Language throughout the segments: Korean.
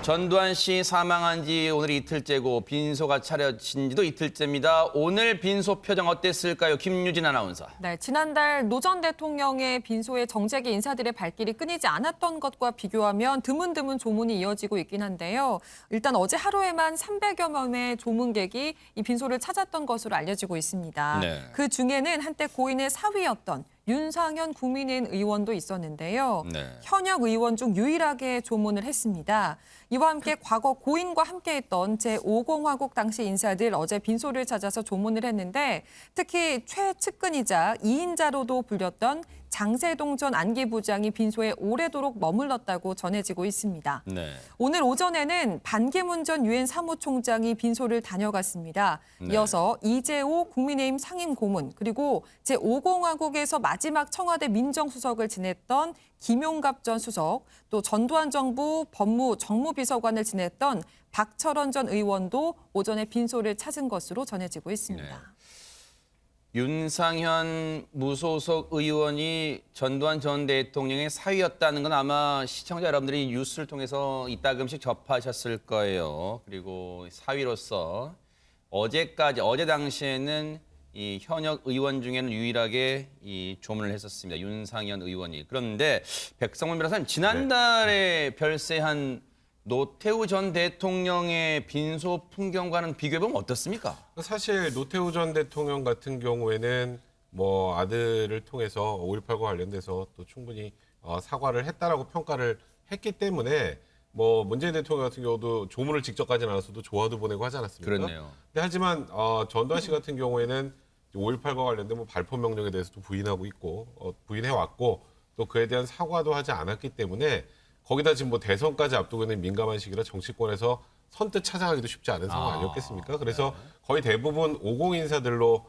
전두환 씨 사망한 지 오늘 이틀째고 빈소가 차려진 지도 이틀째입니다. 오늘 빈소 표정 어땠을까요? 김유진 아나운서. 네, 지난달 노 전 대통령의 빈소에 정재계 인사들의 발길이 끊이지 않았던 것과 비교하면 드문드문 조문이 이어지고 있긴 한데요. 일단 어제 하루에만 300여 명의 조문객이 이 빈소를 찾았던 것으로 알려지고 있습니다. 네. 그 중에는 한때 고인의 사위였던 윤상현 국민의힘 의원도 있었는데요. 네. 현역 의원 중 유일하게 조문을 했습니다. 이와 함께 과거 고인과 함께했던 제5공화국 당시 인사들 어제 빈소를 찾아서 조문을 했는데 특히 최측근이자 2인자로도 불렸던 장세동 전 안기부장이 빈소에 오래도록 머물렀다고 전해지고 있습니다. 네. 오늘 오전에는 반기문 전 유엔 사무총장이 빈소를 다녀갔습니다. 네. 이어서 이재호 국민의힘 상임고문 그리고 제5공화국에서 마지막 청와대 민정수석을 지냈던 김용갑 전 수석, 또 전두환 정부 법무정무비서관을 지냈던 박철원 전 의원도 오전에 빈소를 찾은 것으로 전해지고 있습니다. 네. 윤상현 무소속 의원이 전두환 전 대통령의 사위였다는 건 아마 시청자 여러분들이 뉴스를 통해서 이따금씩 접하셨을 거예요. 그리고 사위로서 어제 당시에는 이 현역 의원 중에는 유일하게 이 조문을 했었습니다. 윤상현 의원이. 그런데 백성문 변호사님, 지난달에 별세한 노태우 전 대통령의 빈소 풍경과는 비교해보면 어떻습니까? 사실 노태우 전 대통령 같은 경우에는 뭐 아들을 통해서 5.18과 관련돼서 또 충분히 사과를 했다라고 평가를 했기 때문에 뭐 문재인 대통령 같은 경우도 조문을 직접 가진 않았어도 조화도 보내고 하지 않았습니까? 그렇네요. 근데 하지만 전두환 씨 같은 경우에는 5.18과 관련된 뭐 발포 명령에 대해서도 부인하고 있고 부인해 왔고 또 그에 대한 사과도 하지 않았기 때문에 거기다 지금 뭐 대선까지 앞두고 있는 민감한 시기라 정치권에서 선뜻 찾아가기도 쉽지 않은 상황 아니었겠습니까? 그래서 거의 대부분 50 인사들로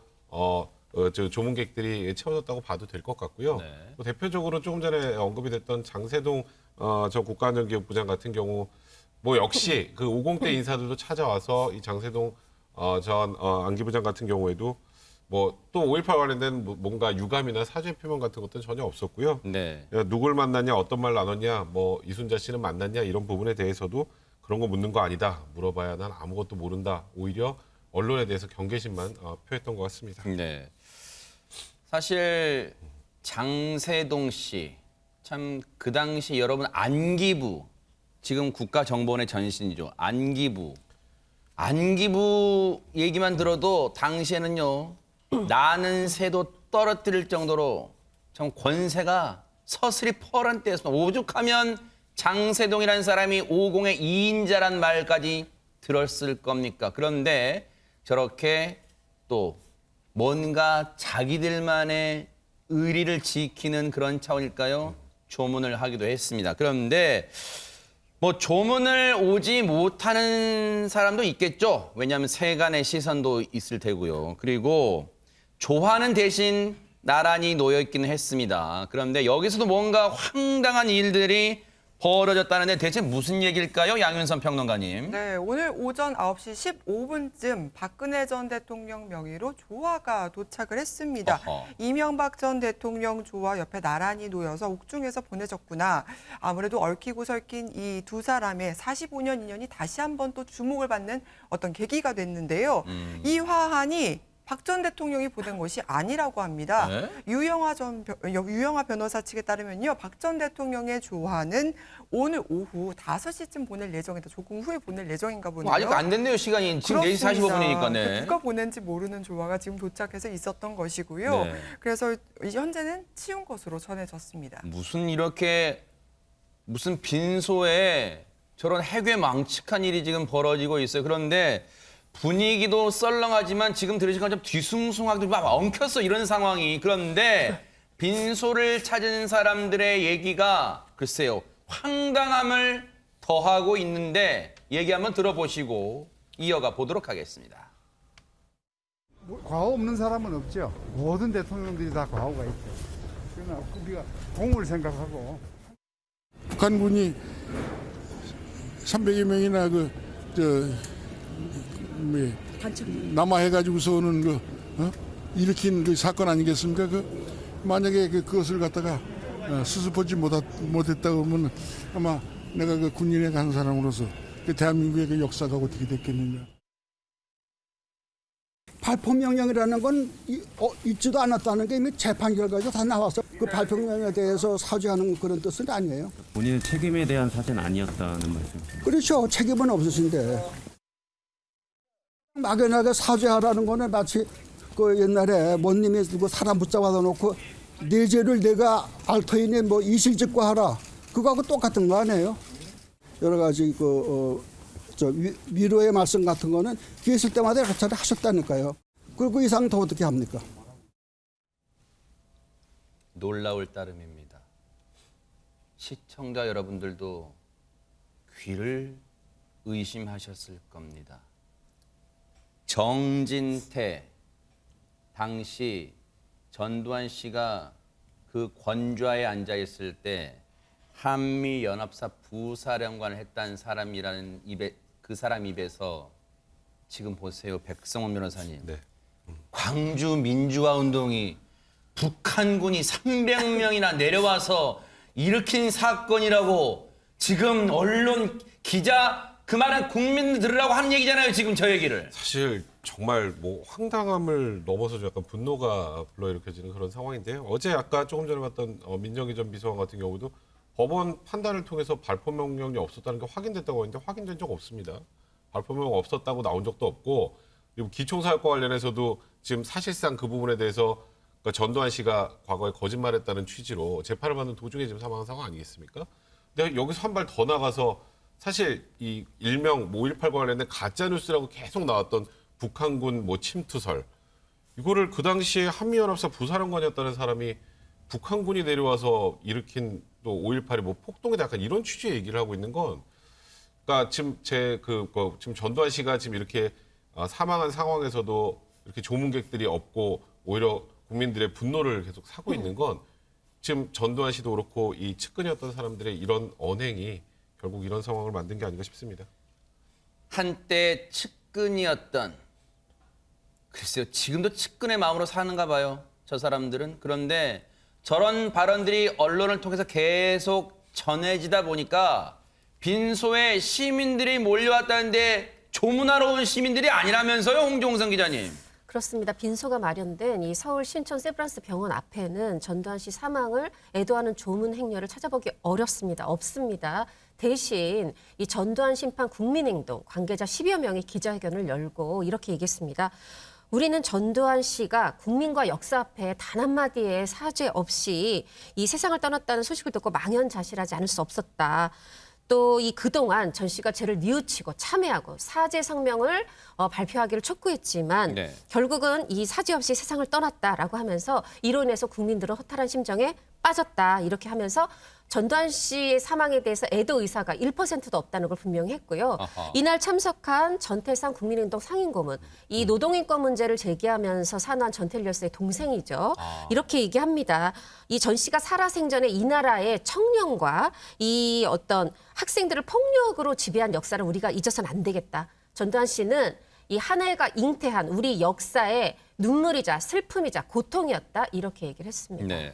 조문객들이 채워졌다고 봐도 될 것 같고요. 네. 또 대표적으로 조금 전에 언급이 됐던 장세동 저 국가안전기획부장 같은 경우 뭐 역시 그 50대 인사들도 찾아와서 이 장세동 전 안기부장 같은 경우에도 뭐 또 5.18 관련된 뭔가 유감이나 사죄 표명 같은 것들은 전혀 없었고요. 네. 누굴 만났냐, 어떤 말 나눴냐, 뭐 이순자 씨는 만났냐 이런 부분에 대해서도 그런 거 묻는 거 아니다. 물어봐야 난 아무것도 모른다. 오히려 언론에 대해서 경계심만 표했던 것 같습니다. 네. 사실 장세동 씨, 참 그 당시 여러분 안기부, 지금 국가정보원의 전신이죠. 안기부 얘기만 들어도 당시에는요. 나는 새도 떨어뜨릴 정도로 참 권세가 서슬이 펄한 때였습니다. 오죽하면 장세동이라는 사람이 50의 2인자란 말까지 들었을 겁니까? 그런데 저렇게 또 뭔가 자기들만의 의리를 지키는 그런 차원일까요? 조문을 하기도 했습니다. 그런데 뭐 조문을 오지 못하는 사람도 있겠죠. 왜냐하면 세간의 시선도 있을 테고요. 그리고 조화는 대신 나란히 놓여 있기는 했습니다. 그런데 여기서도 뭔가 황당한 일들이 벌어졌다는데 대체 무슨 얘기일까요? 양윤선 평론가님. 네, 오늘 오전 9시 15분쯤 박근혜 전 대통령 명의로 조화가 도착을 했습니다. 어허. 이명박 전 대통령 조화 옆에 나란히 놓여서 옥중에서 보내졌구나. 아무래도 얽히고 설킨 이 두 사람의 45년 인연이 다시 한번 또 주목을 받는 어떤 계기가 됐는데요. 이 화환이 박 전 대통령이 보낸 것이 아니라고 합니다. 네? 유영하 변호사 측에 따르면요. 박 전 대통령의 조화는 오늘 오후 5시쯤 보낼 예정이다. 조금 후에 보낼 예정인가 보네요. 아직 안 됐네요, 시간이. 지금 4시 45분이니까. 네. 누가 보낸지 모르는 조화가 지금 도착해서 있었던 것이고요. 네. 그래서 현재는 치운 것으로 전해졌습니다. 무슨 빈소에 저런 해괴망측한 일이 지금 벌어지고 있어요. 그런데 분위기도 썰렁하지만 지금 들으신 것처럼 뒤숭숭하게 막 엉켰어, 이런 상황이. 그런데 빈소를 찾은 사람들의 얘기가 글쎄요, 황당함을 더하고 있는데 얘기 한번 들어보시고 이어가 보도록 하겠습니다. 과거 없는 사람은 없죠. 모든 대통령들이 다 과거가 있죠. 그러나 우리가 공을 생각하고. 북한군이 300여 명이나 남하해가지고서는 일으킨 그 사건 아니겠습니까? 만약에 그것을 갖다가 수습하지 못했다고 하면 아마 내가 그 군인에 간 사람으로서 그 대한민국의 그 역사가 어떻게 됐겠느냐. 발포 명령이라는 건 있지도 않았다는 게 이미 재판 결과에서 다 나와서 그 발포 명령에 대해서 사죄하는 그런 뜻은 아니에요. 본인의 책임에 대한 사죄는 아니었다는 말씀이시죠? 그렇죠. 책임은 없으신데 막연하게 사죄하라는 거는 마치 그 옛날에 뭔님이 누구 사람 붙잡아다 놓고 내 죄를 내가 알 터이니 뭐 이실직고하라 그거하고 똑같은 거 아니에요? 여러 가지 위로의 말씀 같은 거는 기회 있을 때마다 여러 차례 하셨다니까요. 그 이상 더 어떻게 합니까? 놀라울 따름입니다. 시청자 여러분들도 귀를 의심하셨을 겁니다. 정진태 당시 전두환 씨가 그 권좌에 앉아 있을 때 한미연합사 부사령관을 했다는 사람이라는 그 사람 입에서 지금 보세요, 백성원 변호사님. 네. 광주 민주화운동이 북한군이 300명이나 내려와서 일으킨 사건이라고 지금 언론 기자 그 말은 국민 들으라고 하는 얘기잖아요. 지금 저 얘기를. 사실 정말 뭐 황당함을 넘어서 약간 분노가 불러일으켜지는 그런 상황인데요. 어제 아까 조금 전에 봤던 민정기 전 비서관 같은 경우도 법원 판단을 통해서 발포 명령이 없었다는 게 확인됐다고 했는데 확인된 적 없습니다. 발포 명령 없었다고 나온 적도 없고 그리고 기총사역과 관련해서도 지금 사실상 그 부분에 대해서 그러니까 전두환 씨가 과거에 거짓말했다는 취지로 재판을 받는 도중에 지금 사망한 상황 아니겠습니까? 근데 여기서 한 발 더 나가서 사실 이 일명 5.18과 관련된 가짜뉴스라고 계속 나왔던 북한군 뭐 침투설 이거를 그 당시에 한미연합사 부사령관이었다는 사람이 북한군이 내려와서 일으킨 또 5.18이 뭐 폭동이다 약간 이런 취지의 얘기를 하고 있는 건 그러니까 지금 지금 전두환 씨가 지금 이렇게 사망한 상황에서도 이렇게 조문객들이 없고 오히려 국민들의 분노를 계속 사고 있는 건 지금 전두환 씨도 그렇고 이 측근이었던 사람들의 이런 언행이 결국 이런 상황을 만든 게 아닌가 싶습니다. 한때 측근이었던 글쎄요, 지금도 측근의 마음으로 사는가 봐요. 저 사람들은. 그런데 저런 발언들이 언론을 통해서 계속 전해지다 보니까 빈소에 시민들이 몰려왔다는데 조문하러 온 시민들이 아니라면서요, 홍종성 기자님. 그렇습니다. 빈소가 마련된 이 서울 신촌 세브란스 병원 앞에는 전두환 씨 사망을 애도하는 조문 행렬을 찾아보기 어렵습니다. 없습니다. 대신 이 전두환 심판 국민행동 관계자 10여 명이 기자회견을 열고 이렇게 얘기했습니다. 우리는 전두환 씨가 국민과 역사 앞에 단 한마디의 사죄 없이 이 세상을 떠났다는 소식을 듣고 망연자실하지 않을 수 없었다. 또 이 그동안 전 씨가 죄를 뉘우치고 참회하고 사죄 성명을 발표하기를 촉구했지만 네. 결국은 이 사죄 없이 세상을 떠났다라고 하면서 이로 인해서 국민들은 허탈한 심정에 빠졌다 이렇게 하면서 전두환 씨의 사망에 대해서 애도 의사가 1%도 없다는 걸 분명히 했고요. 아하. 이날 참석한 전태상 국민행동 상임고문, 이 노동인권 문제를 제기하면서 산화한 전태일 열사의 동생이죠. 이렇게 얘기합니다. 이 전 씨가 살아생전에 이 나라의 청년과 이 어떤 학생들을 폭력으로 지배한 역사를 우리가 잊어서는 안 되겠다. 전두환 씨는 이 한 해가 잉태한 우리 역사의 눈물이자 슬픔이자 고통이었다. 이렇게 얘기를 했습니다. 네.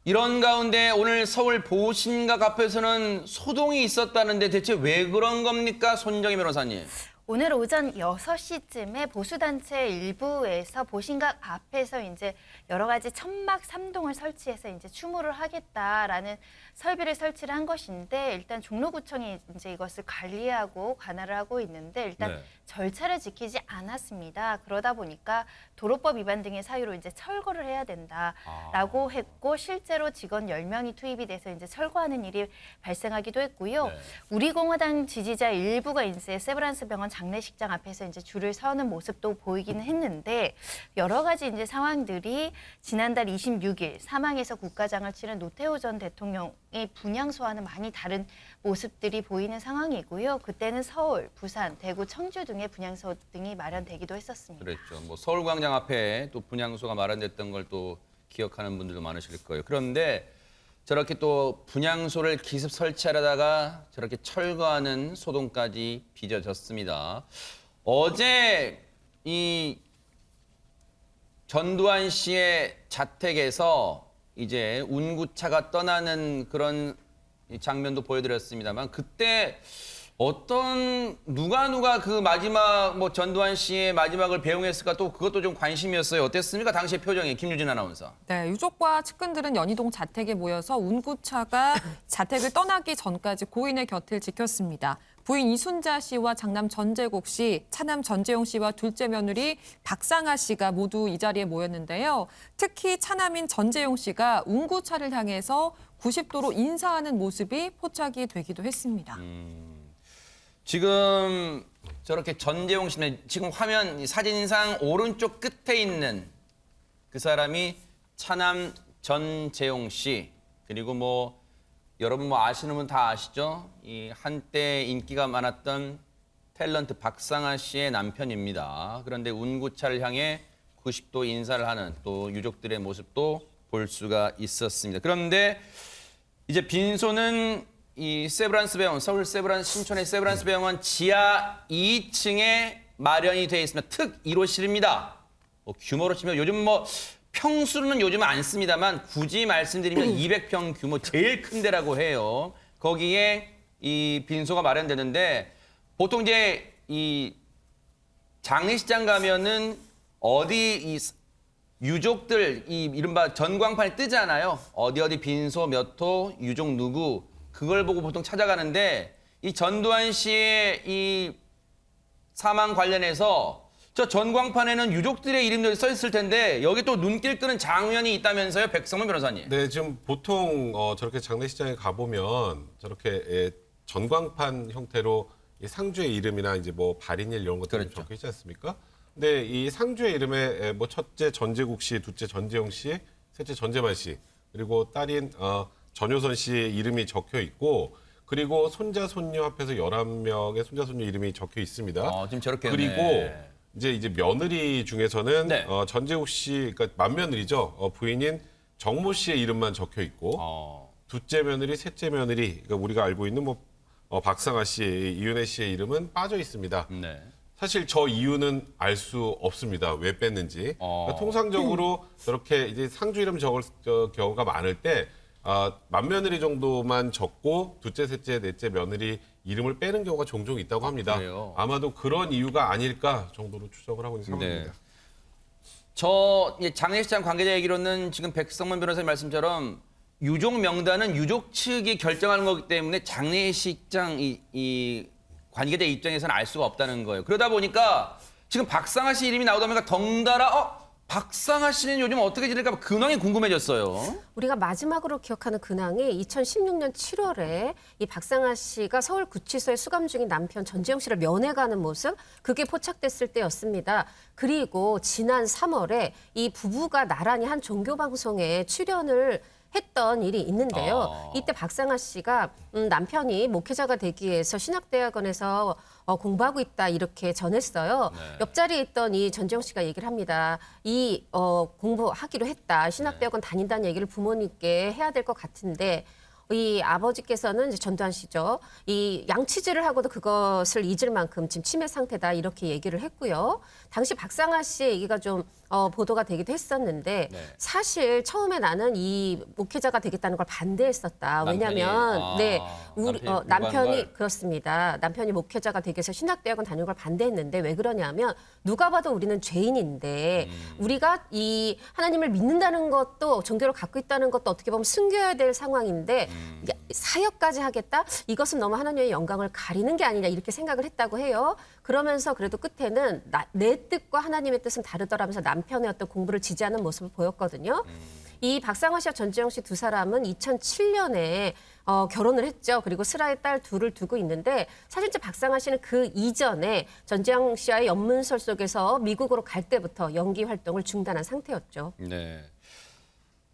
이런 가운데 오늘 서울 보신각 앞에서는 소동이 있었다는데 대체 왜 그런 겁니까? 손정희 변호사님. 오늘 오전 6시쯤에 보수단체 일부에서 보신각 앞에서 이제 여러 가지 천막 3동을 설치해서 이제 추모를 하겠다라는 설비를 설치를 한 것인데 일단 종로구청이 이제 이것을 관리하고 관할을 하고 있는데 일단 네. 절차를 지키지 않았습니다. 그러다 보니까 도로법 위반 등의 사유로 이제 철거를 해야 된다라고 했고 실제로 직원 10명이 투입이 돼서 이제 철거하는 일이 발생하기도 했고요. 네. 우리공화당 지지자 일부가 이제 세브란스 병원 장례식장 앞에서 이제 줄을 서는 모습도 보이기는 했는데 여러 가지 이제 상황들이 지난달 26일 사망해서 국가장을 치른 노태우 전 대통령의 분향소와는 많이 다른 모습들이 보이는 상황이고요. 그때는 서울, 부산, 대구, 청주 등의 분향소 등이 마련되기도 했었습니다. 그랬죠. 뭐 서울광장 앞에 또 분향소가 마련됐던 걸 또 기억하는 분들도 많으실 거예요. 그런데 저렇게 또 분향소를 기습 설치하려다가 저렇게 철거하는 소동까지 빚어졌습니다. 어제 이 전두환 씨의 자택에서 이제 운구차가 떠나는 그런 장면도 보여드렸습니다만 그때 누가 그 마지막 뭐 전두환 씨의 마지막을 배웅했을까 또 그것도 좀 관심이었어요. 어땠습니까? 당시의 표정이 김유진 아나운서. 네, 유족과 측근들은 연희동 자택에 모여서 운구차가 자택을 떠나기 전까지 고인의 곁을 지켰습니다. 부인 이순자 씨와 장남 전재국 씨, 차남 전재용 씨와 둘째 며느리 박상아 씨가 모두 이 자리에 모였는데요. 특히 차남인 전재용 씨가 운구차를 향해서 90도로 인사하는 모습이 포착이 되기도 했습니다. 지금 저렇게 전재용 씨는 지금 화면 사진상 오른쪽 끝에 있는 그 사람이 차남 전재용 씨. 그리고 뭐 여러분 뭐 아시는 분 다 아시죠? 이 한때 인기가 많았던 탤런트 박상아 씨의 남편입니다. 그런데 운구차를 향해 90도 인사를 하는 또 유족들의 모습도 볼 수가 있었습니다. 그런데 이제 빈소는 이 세브란스 병원, 서울 신촌의 세브란스 병원 지하 2층에 마련이 되어 있습니다. 특 1호실입니다. 규모로 치면 요즘 뭐 평수는 요즘은 안 씁니다만 굳이 말씀드리면 200평 규모 제일 큰 데라고 해요. 거기에 이 빈소가 마련되는데 보통 이제 이 장례식장 가면은 어디 이 유족들 이 이른바 전광판이 뜨잖아요. 어디 빈소 몇 호, 유족 누구 그걸 보고 보통 찾아가는데 이 전두환 씨의 이 사망 관련해서 저 전광판에는 유족들의 이름들이 써 있을 텐데 여기 또 눈길 끄는 장면이 있다면서요, 백성문 변호사님? 네, 지금 보통 저렇게 장례식장에 가보면 저렇게 전광판 형태로 이 상주의 이름이나 이제 뭐 발인일 이런 것들이 그렇죠. 적혀 있지 않습니까? 근데 이 상주의 이름에 뭐 첫째 전재국 씨, 둘째 전재용 씨, 셋째 전재만 씨, 그리고 딸인 전효선 씨의 이름이 적혀 있고 그리고 손자 손녀 합해서 11명의 손자 손녀 이름이 적혀 있습니다. 지금 저렇게 그리고 이제 며느리 중에서는 네. 전재국 씨, 그러니까 맏며느리죠. 부인인 정모 씨의 이름만 적혀 있고 둘째 며느리, 셋째 며느리, 그러니까 우리가 알고 있는 뭐 박상아 씨, 이윤혜 씨의 이름은 빠져 있습니다. 네. 사실 저 이유는 알 수 없습니다. 왜 뺐는지. 그러니까 통상적으로 저렇게 이제 상주 이름 적을 경우가 많을 때 맏며느리 정도만 적고 둘째, 셋째, 넷째 며느리 이름을 빼는 경우가 종종 있다고 합니다. 그래요? 아마도 그런 이유가 아닐까 정도로 추정을 하고 있는 상황입니다. 네. 저 장례식장 관계자 얘기로는 지금 백성문 변호사님 말씀처럼 유족 명단은 유족 측이 결정하는 거기 때문에 장례식장 이 관계자 입장에서는 알 수가 없다는 거예요. 그러다 보니까 지금 박상아 씨 이름이 나오다 보니까 덩달아 박상아 씨는 요즘 어떻게 지낼까 근황이 궁금해졌어요. 우리가 마지막으로 기억하는 근황이 2016년 7월에 이 박상아 씨가 서울구치소에 수감 중인 남편 전재용 씨를 면회가는 모습, 그게 포착됐을 때였습니다. 그리고 지난 3월에 이 부부가 나란히 한 종교방송에 출연을 했던 일이 있는데요. 이때 박상아 씨가 남편이 목회자가 되기 위해서 신학대학원에서 공부하고 있다 이렇게 전했어요. 네. 옆자리에 있던 이 전재용 씨가 얘기를 합니다. 공부하기로 했다. 신학대학원 다닌다는 얘기를 부모님께 해야 될 것 같은데 이 아버지께서는 이제 전두환 씨죠. 이 양치질을 하고도 그것을 잊을 만큼 지금 치매 상태다 이렇게 얘기를 했고요. 당시 박상아 씨의 얘기가 좀 보도가 되기도 했었는데 네. 사실 처음에 나는 이 목회자가 되겠다는 걸 반대했었다. 왜냐하면 남편이 그렇습니다. 남편이 목회자가 되기 위해서 신학대학원 다니는 걸 반대했는데 왜 그러냐면 누가 봐도 우리는 죄인인데 우리가 이 하나님을 믿는다는 것도 종교를 갖고 있다는 것도 어떻게 보면 숨겨야 될 상황인데 사역까지 하겠다? 이것은 너무 하나님의 영광을 가리는 게 아니냐 이렇게 생각을 했다고 해요. 그러면서 그래도 끝에는 내 뜻과 하나님의 뜻은 다르더라면서 남편의 어떤 공부를 지지하는 모습을 보였거든요. 이 박상아 씨와 전재용 씨 두 사람은 2007년에 결혼을 했죠. 그리고 슬아의 딸 둘을 두고 있는데 사실 이제 박상아 씨는 그 이전에 전재용 씨와의 연문설 속에서 미국으로 갈 때부터 연기 활동을 중단한 상태였죠. 네.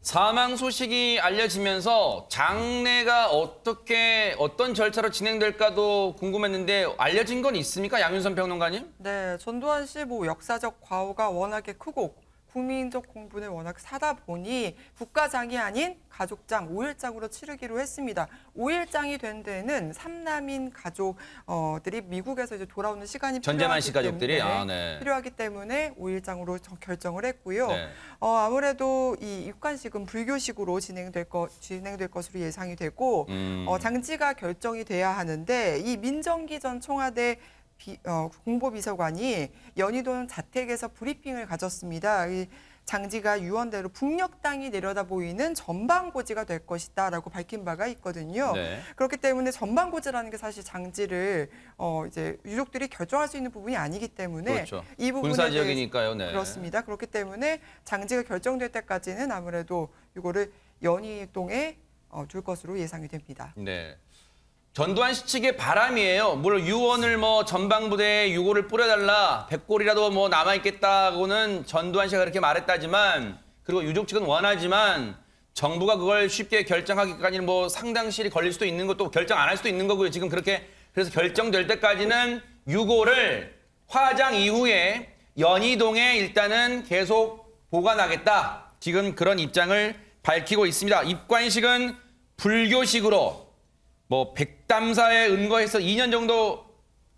사망 소식이 알려지면서 장례가 어떤 절차로 진행될까도 궁금했는데 알려진 건 있습니까? 양윤선 평론가님? 네, 전두환 씨 역사적 과오가 워낙에 크고 국민적 공분을 워낙 사다 보니 국가장이 아닌 가족장 5일장으로 치르기로 했습니다. 5일장이 된 데는 3남인 가족들이 미국에서 이제 돌아오는 시간이 전재만 씨 필요하기 가족들이 때문에, 필요하기 때문에 5일장으로 결정을 했고요. 네. 아무래도 이 육관식은 불교식으로 진행될 것으로 예상이 되고 장지가 결정이 돼야 하는데 이 민정기 전 청와대 공보비서관이 연희동 자택에서 브리핑을 가졌습니다. 이 장지가 유언대로 북녘 땅이 내려다 보이는 전방고지가 될 것이다라고 밝힌 바가 있거든요. 네. 그렇기 때문에 전방고지라는 게 사실 장지를 이제 유족들이 결정할 수 있는 부분이 아니기 때문에 그렇죠. 이 부분에 군사 지역이니까요. 네. 그렇습니다. 그렇기 때문에 장지가 결정될 때까지는 아무래도 이거를 연희동에 둘 것으로 예상이 됩니다. 네. 전두환 씨 측의 바람이에요. 물론 유언을 뭐 전방부대에 유고를 뿌려달라, 100골이라도 뭐 남아있겠다고는 전두환 씨가 그렇게 말했다지만, 그리고 유족 측은 원하지만 정부가 그걸 쉽게 결정하기까지는 뭐 상당 시일이 걸릴 수도 있는 것도 결정 안 할 수도 있는 거고요. 지금 그렇게 그래서 결정될 때까지는 유고를 화장 이후에 연희동에 일단은 계속 보관하겠다. 지금 그런 입장을 밝히고 있습니다. 입관식은 불교식으로 뭐 백담사에 은거해서 2년 정도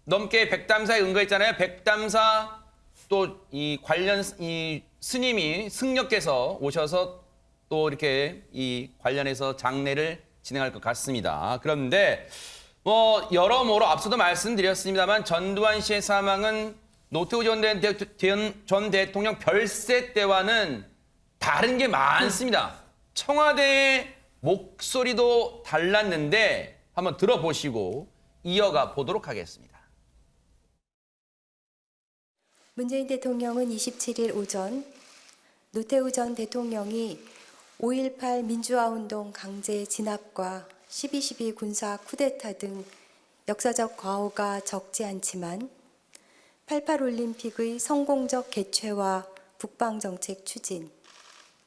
넘게 백담사에 은거했잖아요. 백담사 또 이 관련 이 스님이 승려께서 오셔서 또 이렇게 이 관련해서 장례를 진행할 것 같습니다. 그런데 뭐 여러모로 앞서도 말씀드렸습니다만 전두환 씨의 사망은 노태우 전 대통령 별세 때와는 다른 게 많습니다. 청와대의 목소리도 달랐는데 한번 들어보시고 이어가 보도록 하겠습니다. 문재인 대통령은 27일 오전 노태우 전 대통령이 5.18 민주화운동 강제 진압과 12.12 군사 쿠데타 등 역사적 과오가 적지 않지만 88 올림픽의 성공적 개최와 북방정책 추진,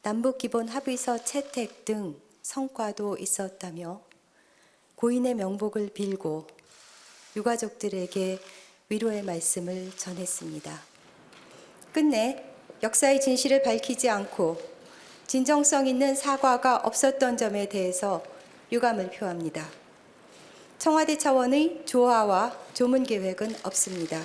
남북기본합의서 채택 등 성과도 있었다며 고인의 명복을 빌고 유가족들에게 위로의 말씀을 전했습니다. 끝내 역사의 진실을 밝히지 않고 진정성 있는 사과가 없었던 점에 대해서 유감을 표합니다. 청와대 차원의 조화와 조문 계획은 없습니다.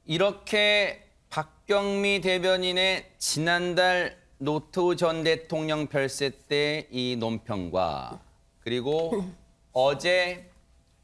이렇게 박경미 대변인의 지난달 노태우 전 대통령 별세 때 이 논평과 그리고 어제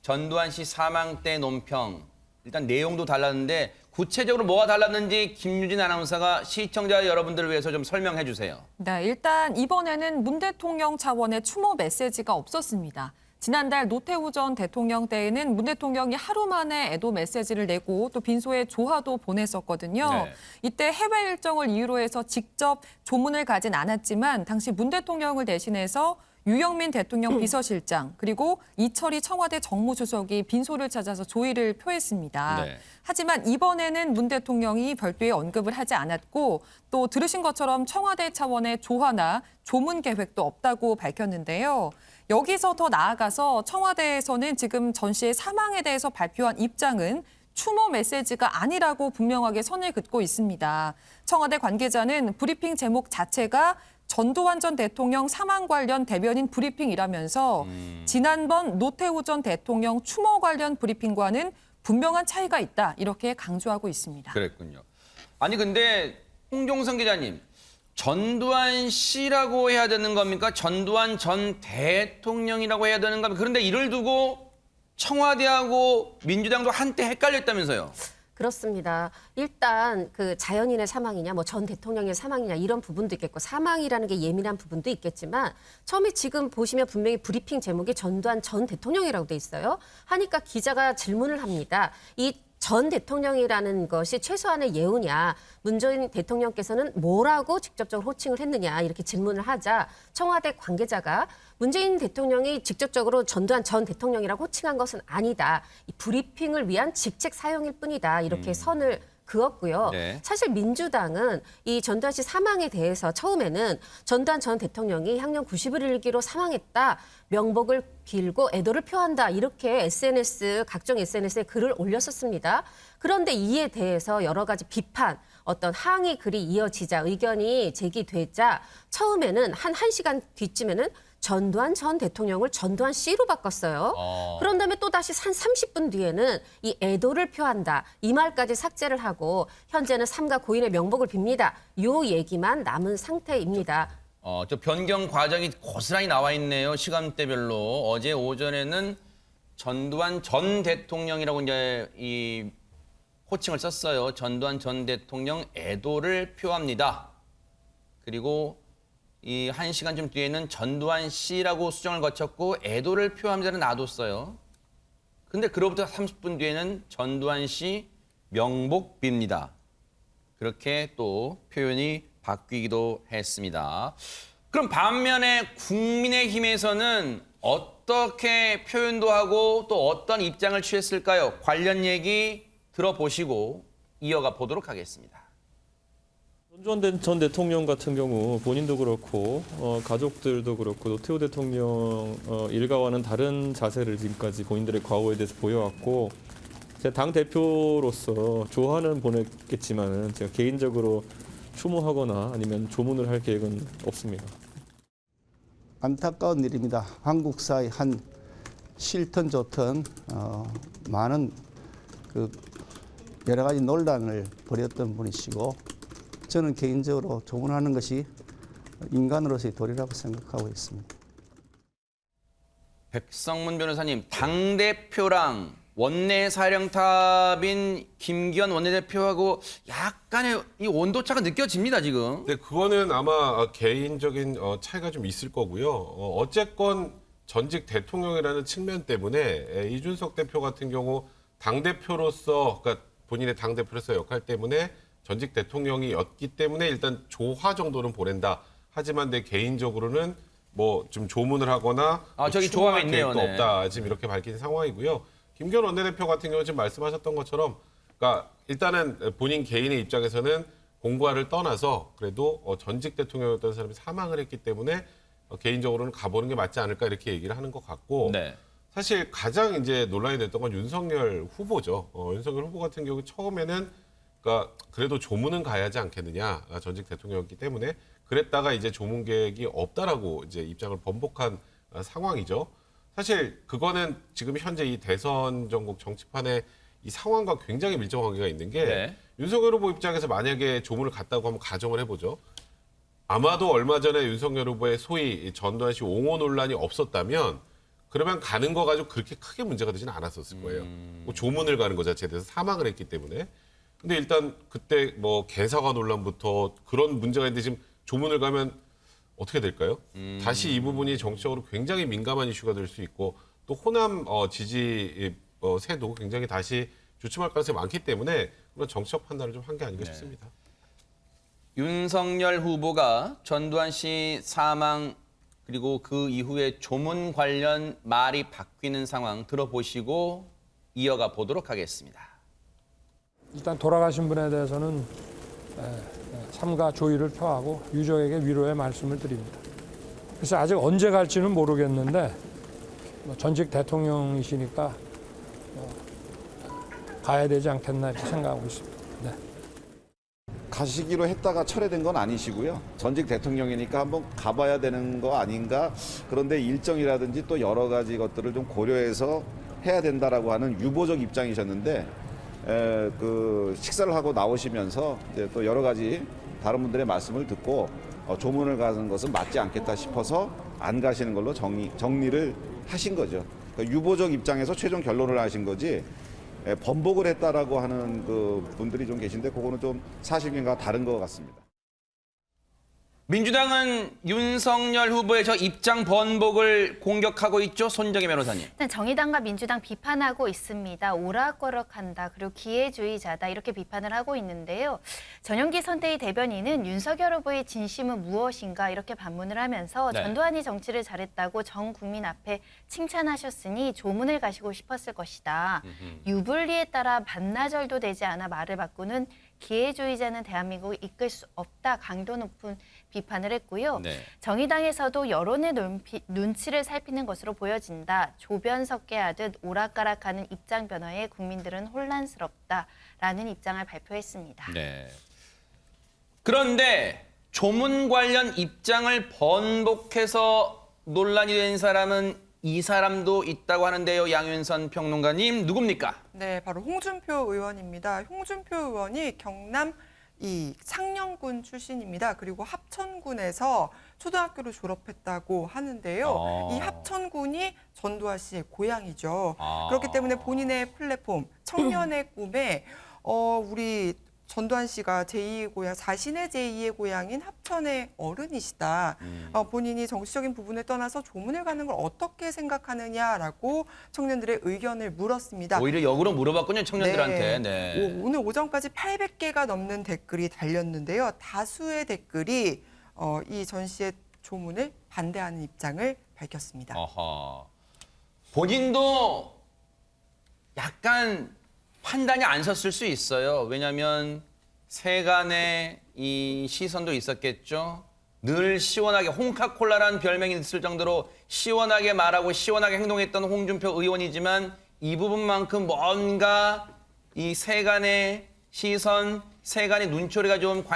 전두환 씨 사망 때 논평, 일단 내용도 달랐는데 구체적으로 뭐가 달랐는지 김유진 아나운서가 시청자 여러분들을 위해서 좀 설명해 주세요. 네, 일단 이번에는 문 대통령 차원의 추모 메시지가 없었습니다. 지난달 노태우 전 대통령 때에는 문 대통령이 하루 만에 애도 메시지를 내고 또 빈소에 조화도 보냈었거든요. 네. 이때 해외 일정을 이유로 해서 직접 조문을 가진 않았지만 당시 문 대통령을 대신해서 유영민 대통령 비서실장 그리고 이철희 청와대 정무수석이 빈소를 찾아서 조의를 표했습니다. 네. 하지만 이번에는 문 대통령이 별도의 언급을 하지 않았고 또 들으신 것처럼 청와대 차원의 조화나 조문 계획도 없다고 밝혔는데요. 여기서 더 나아가서 청와대에서는 지금 전 씨의 사망에 대해서 발표한 입장은 추모 메시지가 아니라고 분명하게 선을 긋고 있습니다. 청와대 관계자는 브리핑 제목 자체가 전두환 전 대통령 사망 관련 대변인 브리핑이라면서 지난번 노태우 전 대통령 추모 관련 브리핑과는 분명한 차이가 있다 이렇게 강조하고 있습니다. 그랬군요. 아니 근데 홍종성 기자님, 전두환 씨라고 해야 되는 겁니까? 전두환 전 대통령이라고 해야 되는 겁니까? 그런데 이를 두고 청와대하고 민주당도 한때 헷갈렸다면서요. 그렇습니다. 일단 그 자연인의 사망이냐, 뭐 전 대통령의 사망이냐 이런 부분도 있겠고 사망이라는 게 예민한 부분도 있겠지만 처음에 지금 보시면 분명히 브리핑 제목이 전두환 전 대통령이라고 돼 있어요. 하니까 기자가 질문을 합니다. 이 전 대통령이라는 것이 최소한의 예우냐, 문재인 대통령께서는 뭐라고 직접적으로 호칭을 했느냐 이렇게 질문을 하자 청와대 관계자가 문재인 대통령이 직접적으로 전두환 전 대통령이라고 호칭한 것은 아니다. 이 브리핑을 위한 직책 사용일 뿐이다. 이렇게 선을 그었고요. 네. 사실 민주당은 이 전두환 씨 사망에 대해서 처음에는 전두환 전 대통령이 향년 90을 일기로 사망했다. 명복을 빌고 애도를 표한다. 이렇게 각종 SNS에 글을 올렸었습니다. 그런데 이에 대해서 여러 가지 비판, 어떤 항의 글이 이어지자 의견이 제기되자 처음에는 한 1시간 뒤쯤에는 전두환 전 대통령을 전두환 씨로 바꿨어요. 그런 다음에 또 다시 한 30분 뒤에는 이 애도를 표한다. 이 말까지 삭제를 하고 현재는 삼가 고인의 명복을 빕니다. 요 얘기만 남은 상태입니다. 저 변경 과정이 고스란히 나와 있네요. 시간대별로. 어제 오전에는 전두환 전 대통령이라고 이제 이 호칭을 썼어요. 전두환 전 대통령 애도를 표합니다. 그리고 이 1시간쯤 뒤에는 전두환 씨라고 수정을 거쳤고 애도를 표합니다를 놔뒀어요. 근데 그로부터 30분 뒤에는 전두환 씨 명복 빕니다. 그렇게 또 표현이 바뀌기도 했습니다. 그럼 반면에 국민의힘에서는 어떻게 표현도 하고 또 어떤 입장을 취했을까요? 관련 얘기 들어보시고 이어가 보도록 하겠습니다. 전두환 전 대통령 같은 경우 본인도 그렇고 가족들도 그렇고 노태우 대통령 일가와는 다른 자세를 지금까지 본인들의 과거에 대해서 보여왔고 제가 당 대표로서 조화는 보냈겠지만 제가 개인적으로 추모하거나 아니면 조문을 할 계획은 없습니다. 안타까운 일입니다. 한국사의 한 싫든 좋든 많은 여러 가지 논란을 벌였던 분이시고 저는 개인적으로 조문하는 것이 인간으로서의 도리라고 생각하고 있습니다. 백성문 변호사님, 당대표랑 원내사령탑인 김기현 원내대표하고 약간의 이 온도차가 느껴집니다, 지금. 네, 그거는 아마 개인적인 차이가 좀 있을 거고요. 어쨌건 전직 대통령이라는 측면 때문에 이준석 대표 같은 경우 당대표로서, 그러니까 본인의 당대표로서 역할 때문에 전직 대통령이었기 때문에 일단 조화 정도는 보낸다. 하지만 내 개인적으로는 뭐 좀 조문을 하거나 저기 조화가 있네요. 계획도 네. 없다. 지금 이렇게 밝힌 상황이고요. 김기현 원내대표 같은 경우 지금 말씀하셨던 것처럼, 그러니까 일단은 본인 개인의 입장에서는 공과를 떠나서 그래도 전직 대통령이었던 사람이 사망을 했기 때문에 개인적으로는 가보는 게 맞지 않을까 이렇게 얘기를 하는 것 같고, 네. 사실 가장 이제 논란이 됐던 건 윤석열 후보죠. 윤석열 후보 같은 경우 처음에는 그러니까 그래도 조문은 가야 하지 않겠느냐, 전직 대통령이었기 때문에 그랬다가 이제 조문 계획이 없다라고 이제 입장을 번복한 상황이죠. 사실 그거는 지금 현재 이 대선 전국 정치판의 이 상황과 굉장히 밀접 관계가 있는 게 네. 윤석열 후보 입장에서 만약에 조문을 갔다고 한번 가정을 해보죠. 아마도 얼마 전에 윤석열 후보의 소위 전두환 씨 옹호 논란이 없었다면 그러면 가는 거 가지고 그렇게 크게 문제가 되지는 않았었을 거예요. 뭐 조문을 가는 거 자체에 대해서 사망을 했기 때문에. 근데 일단 그때 뭐 개사과 논란부터 그런 문제가 있는데 지금 조문을 가면 어떻게 될까요? 다시 이 부분이 정치적으로 굉장히 민감한 이슈가 될 수 있고 또 호남 지지 세도 굉장히 다시 주춤할 가능성이 많기 때문에 그런 정치적 판단을 좀 한 게 아닌가 싶습니다. 윤석열 후보가 전두환 씨 사망 그리고 그 이후에 조문 관련 말이 바뀌는 상황 들어보시고 이어가 보도록 하겠습니다. 일단 돌아가신 분에 대해서는 삼가 조의를 표하고 유족에게 위로의 말씀을 드립니다. 그래서 아직 언제 갈지는 모르겠는데 전직 대통령이시니까 가야 되지 않겠나 이렇게 생각하고 있습니다. 네. 가시기로 했다가 철회된 건 아니시고요. 전직 대통령이니까 한번 가봐야 되는 거 아닌가. 그런데 일정이라든지 또 여러 가지 것들을 좀 고려해서 해야 된다라고 하는 유보적 입장이셨는데 그 식사를 하고 나오시면서 이제 또 여러 가지 다른 분들의 말씀을 듣고 조문을 가는 것은 맞지 않겠다 싶어서 안 가시는 걸로 정리를 하신 거죠. 그러니까 유보적 입장에서 최종 결론을 하신 거지 번복을 했다라고 하는 그 분들이 좀 계신데 그거는 좀 사실관계가 다른 것 같습니다. 민주당은 윤석열 후보의 저 입장 번복을 공격하고 있죠. 손정혜 변호사님. 일단 정의당과 민주당 비판하고 있습니다. 오락가락한다, 그리고 기회주의자다 이렇게 비판을 하고 있는데요. 전용기 선대위 대변인은 윤석열 후보의 진심은 무엇인가 이렇게 반문을 하면서 네. 전두환이 정치를 잘했다고 전 국민 앞에 칭찬하셨으니 조문을 가시고 싶었을 것이다. 유불리에 따라 반나절도 되지 않아 말을 바꾸는 기회주의자는 대한민국을 이끌 수 없다, 강도 높은 비판을 했고요. 네. 정의당에서도 여론의 눈치를 살피는 것으로 보여진다. 조변 섞게 하듯 오락가락하는 입장 변화에 국민들은 혼란스럽다라는 입장을 발표했습니다. 네. 그런데 조문 관련 입장을 번복해서 논란이 된 사람은 이 사람도 있다고 하는데요. 양윤선 평론가님, 누굽니까? 네, 바로 홍준표 의원입니다. 홍준표 의원이 경남 창녕군 출신입니다. 그리고 합천군에서 초등학교를 졸업했다고 하는데요. 이 합천군이 전두환 씨의 고향이죠. 그렇기 때문에 본인의 플랫폼 청년의 꿈에 우리 전두환 씨가 제2의 고향, 자신의 제2의 고향인 합천의 어른이시다. 본인이 정치적인 부분을 떠나서 조문을 가는 걸 어떻게 생각하느냐라고 청년들의 의견을 물었습니다. 오히려 역으로 물어봤군요, 청년들한테. 네. 오늘 오전까지 800개가 넘는 댓글이 달렸는데요. 다수의 댓글이 이 전 씨의 조문을 반대하는 입장을 밝혔습니다. 본인도 약간 판단이 안 섰을 수 있어요. 왜냐하면 세간의 이 시선도 있었겠죠. 늘 시원하게 홍카콜라라는 별명이 있을 정도로 시원하게 말하고 시원하게 행동했던 홍준표 의원이지만 이 부분만큼 뭔가 이 세간의 시선, 세간의 눈초리가 좀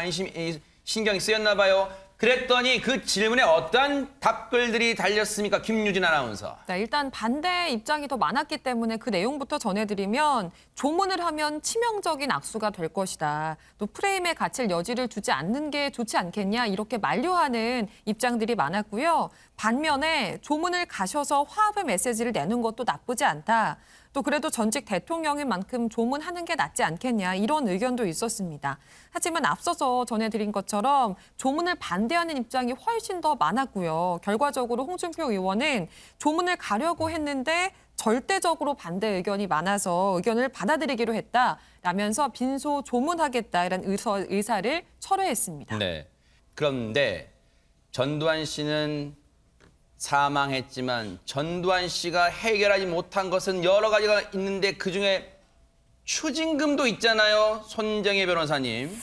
신경이 쓰였나 봐요. 그랬더니 그 질문에 어떤 답글들이 달렸습니까? 김유진 아나운서. 네, 일단 반대 입장이 더 많았기 때문에 그 내용부터 전해드리면 조문을 하면 치명적인 악수가 될 것이다. 또 프레임에 갇힐 여지를 주지 않는 게 좋지 않겠냐 이렇게 만류하는 입장들이 많았고요. 반면에 조문을 가셔서 화합의 메시지를 내는 것도 나쁘지 않다. 또 그래도 전직 대통령인 만큼 조문하는 게 낫지 않겠냐 이런 의견도 있었습니다. 하지만 앞서서 전해드린 것처럼 조문을 반대하는 입장이 훨씬 더 많았고요. 결과적으로 홍준표 의원은 조문을 가려고 했는데 절대적으로 반대 의견이 많아서 의견을 받아들이기로 했다라면서 빈소 조문하겠다 이런 의사를 철회했습니다. 네. 그런데 전두환 씨는 사망했지만 전두환 씨가 해결하지 못한 것은 여러 가지가 있는데 그중에 추징금도 있잖아요. 손정혜 변호사님.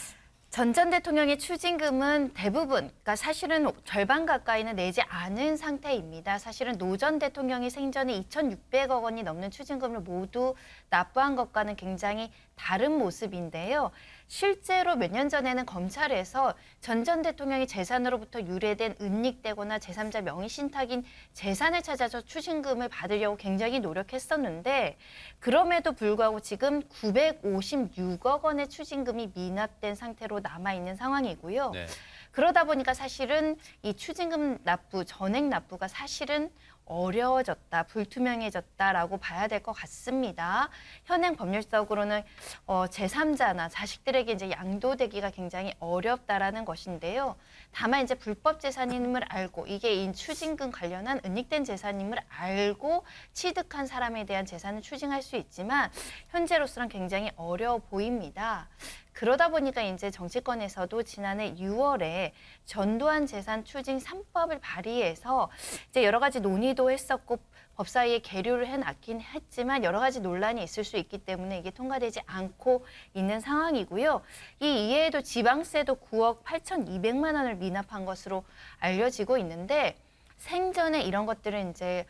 전 대통령의 추징금은 대부분, 그러니까 사실은 절반 가까이는 내지 않은 상태입니다. 사실은 노 전 대통령이 생전에 2,600억 원이 넘는 추징금을 모두 납부한 것과는 굉장히 다른 모습인데요. 실제로 몇 년 전에는 검찰에서 전 대통령이 재산으로부터 유래된 은닉되거나 제3자 명의신탁인 재산을 찾아서 추징금을 받으려고 굉장히 노력했었는데 그럼에도 불구하고 지금 956억 원의 추징금이 미납된 상태로 남아있는 상황이고요. 네. 그러다 보니까 사실은 이 추징금 납부, 전액 납부가 사실은 어려워졌다, 불투명해졌다라고 봐야 될 것 같습니다. 현행 법률적으로는 제3자나 자식들에게 이제 양도되기가 굉장히 어렵다라는 것인데요. 다만 이제 불법 재산임을 알고 이게 이 추징금 관련한 은닉된 재산임을 알고 취득한 사람에 대한 재산을 추징할 수 있지만 현재로서는 굉장히 어려워 보입니다. 그러다 보니까 이제 정치권에서도 지난해 6월에 전두환 재산 추징 3법을 발의해서 이제 여러 가지 논의도 했었고 법사위에 계류를 해놨긴 했지만 여러 가지 논란이 있을 수 있기 때문에 이게 통과되지 않고 있는 상황이고요. 이외에도 지방세도 9억 8,200만 원을 미납한 것으로 알려지고 있는데 생전에 이런 것들은 이제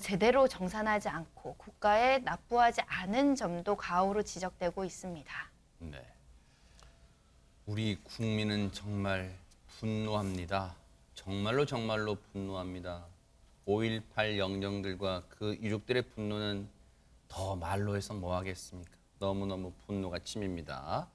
제대로 정산하지 않고 국가에 납부하지 않은 점도 가오로 지적되고 있습니다. 네. 우리 국민은 정말 분노합니다. 정말로 분노합니다. 5.18 영령들과 그 유족들의 분노는 더 말로 해서 뭐 하겠습니까? 너무너무 분노가 치밉니다.